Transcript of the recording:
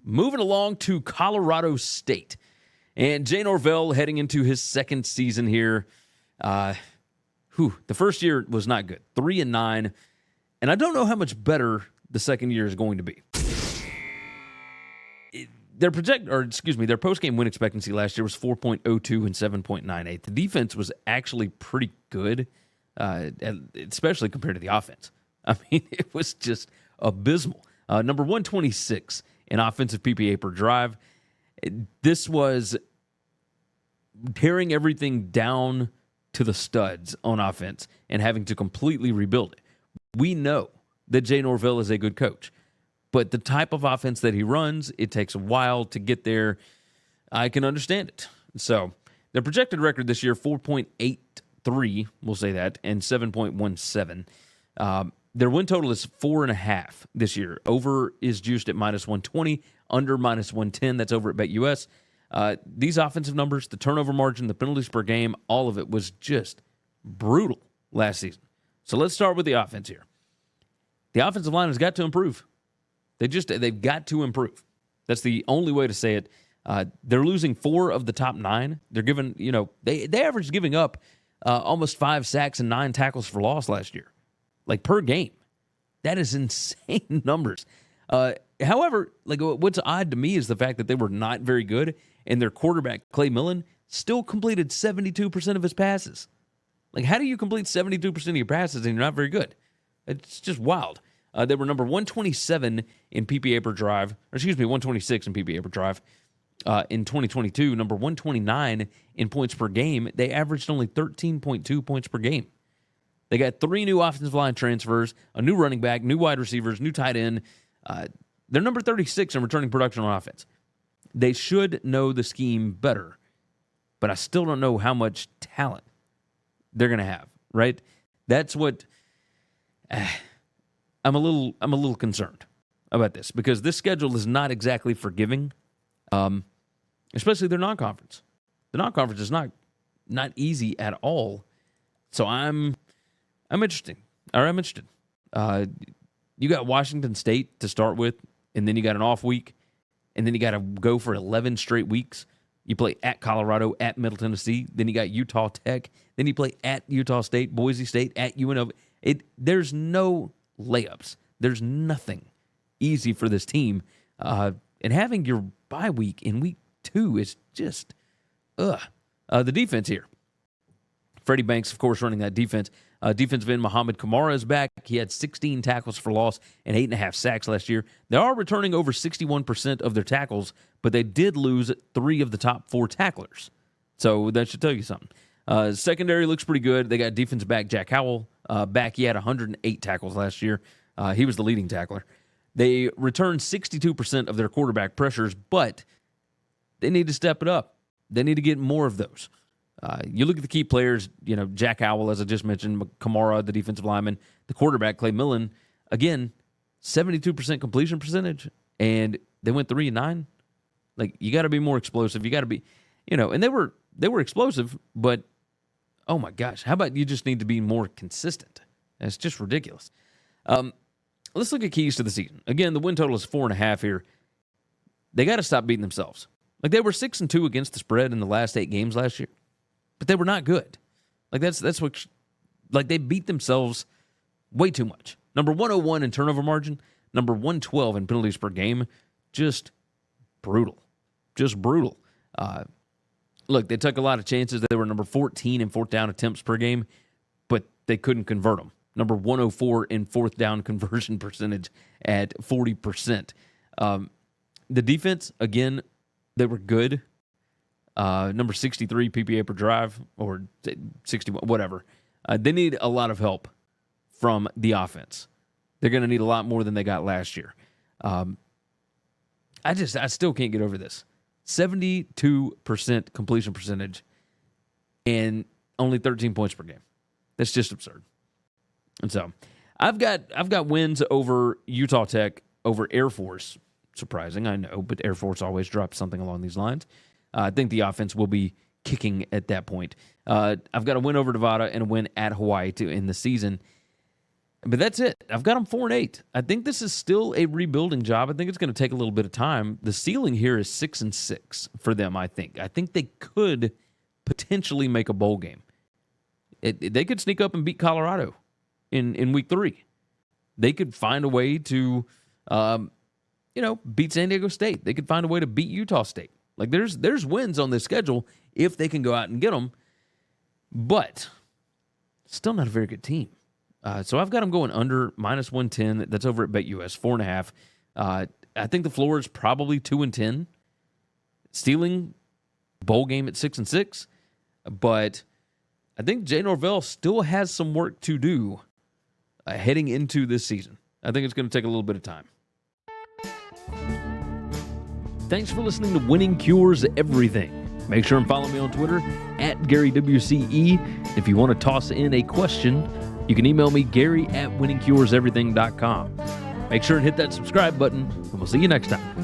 moving along to Colorado State. And Jay Norvell heading into his second season here. The first year was not good. 3-9. And I don't know how much better the second year is going to be. Their post-game win expectancy last year was 4.02 and 7.98. The defense was actually pretty good, especially compared to the offense. I mean, it was just abysmal. Number 126 in offensive PPA per drive. This was tearing everything down to the studs on offense and having to completely rebuild it. We know that Jay Norvell is a good coach, but the type of offense that he runs, it takes a while to get there. I can understand it. So their projected record this year, 4.83, we'll say that, and 7.17. Their win total is 4.5 this year. Over is juiced at -120, under -110. That's over at BetUS. These offensive numbers, the turnover margin, the penalties per game, all of it was just brutal last season. So let's start with the offense here. The offensive line has got to improve. They've got to improve. That's the only way to say it. They're losing 4 of the top 9. They're giving, they averaged giving up almost 5 sacks and 9 tackles for loss last year. Like per game. That is insane numbers. However, what's odd to me is the fact that they were not very good, and their quarterback, Clay Millen, still completed 72% of his passes. Like, how do you complete 72% of your passes and you're not very good? It's just wild. They were number 127 in PPA per drive, 126 in PPA per drive. In 2022, number 129 in points per game. They averaged only 13.2 points per game. They got 3 new offensive line transfers, a new running back, new wide receivers, new tight end. They're number 36 in returning production on offense. They should know the scheme better, but I still don't know how much talent they're going to have, right? That's what I'm a little concerned about this, because this schedule is not exactly forgiving, especially their non-conference. The non-conference is not easy at all. So I'm interested. You got Washington State to start with, and then you got an off week, and then you got to go for 11 straight weeks. You play at Colorado, at Middle Tennessee, then you got Utah Tech, then you play at Utah State, Boise State, at UNLV. There's no layups. There's nothing easy for this team. And having your bye week in week 2 is just, The defense here. Freddie Banks, of course, running that defense. Defensive end Muhammad Kamara is back. He had 16 tackles for loss and 8.5 sacks last year. They are returning over 61% of their tackles, but they did lose 3 of the top 4 tacklers. So that should tell you something. Secondary looks pretty good. They got defensive back Jack Howell back. He had 108 tackles last year. He was the leading tackler. They returned 62% of their quarterback pressures, but they need to step it up. They need to get more of those. You look at the key players, Jack Howell, as I just mentioned, Kamara, the defensive lineman, the quarterback, Clay Millen, again, 72% completion percentage, and they went 3-9. Like, you got to be more explosive. You got to be, and they were explosive, but oh my gosh, how about you just need to be more consistent? That's just ridiculous. Let's look at keys to the season. Again, the win total is 4.5 here. They got to stop beating themselves. Like, they were 6-2 against the spread in the last 8 games last year, but they were not good. Like, that's what, like, they beat themselves way too much. Number 101 in turnover margin, number 112 in penalties per game. Just brutal. Look, they took a lot of chances. They were number 14 in fourth down attempts per game, but they couldn't convert them. Number 104 in fourth down conversion percentage at 40%. The defense, again, they were good. Number 63 PPA per drive, or 61, whatever. They need a lot of help from the offense. They're going to need a lot more than they got last year. I still can't get over this. 72% completion percentage and only 13 points per game. That's just absurd. And so I've got wins over Utah Tech, over Air Force. Surprising, I know, but Air Force always drops something along these lines. I think the offense will be kicking at that point. I've got a win over Nevada and a win at Hawaii to end the season. But that's it. I've got them 4-8. I think this is still a rebuilding job. I think it's going to take a little bit of time. The ceiling here is 6-6 for them, I think. I think they could potentially make a bowl game. They could sneak up and beat Colorado in week 3. They could find a way to, beat San Diego State. They could find a way to beat Utah State. Like, there's wins on this schedule if they can go out and get them. But still not a very good team. So I've got them going under -110. That's over at BetUS, 4.5. I think the floor is probably 2-10. Stealing bowl game at 6-6. But I think Jay Norvell still has some work to do heading into this season. I think it's going to take a little bit of time. Thanks for listening to Winning Cures Everything. Make sure and follow me on Twitter at GaryWCE. If you want to toss in a question, you can email me, Gary@winningcureseverything.com. Make sure and hit that subscribe button, and we'll see you next time.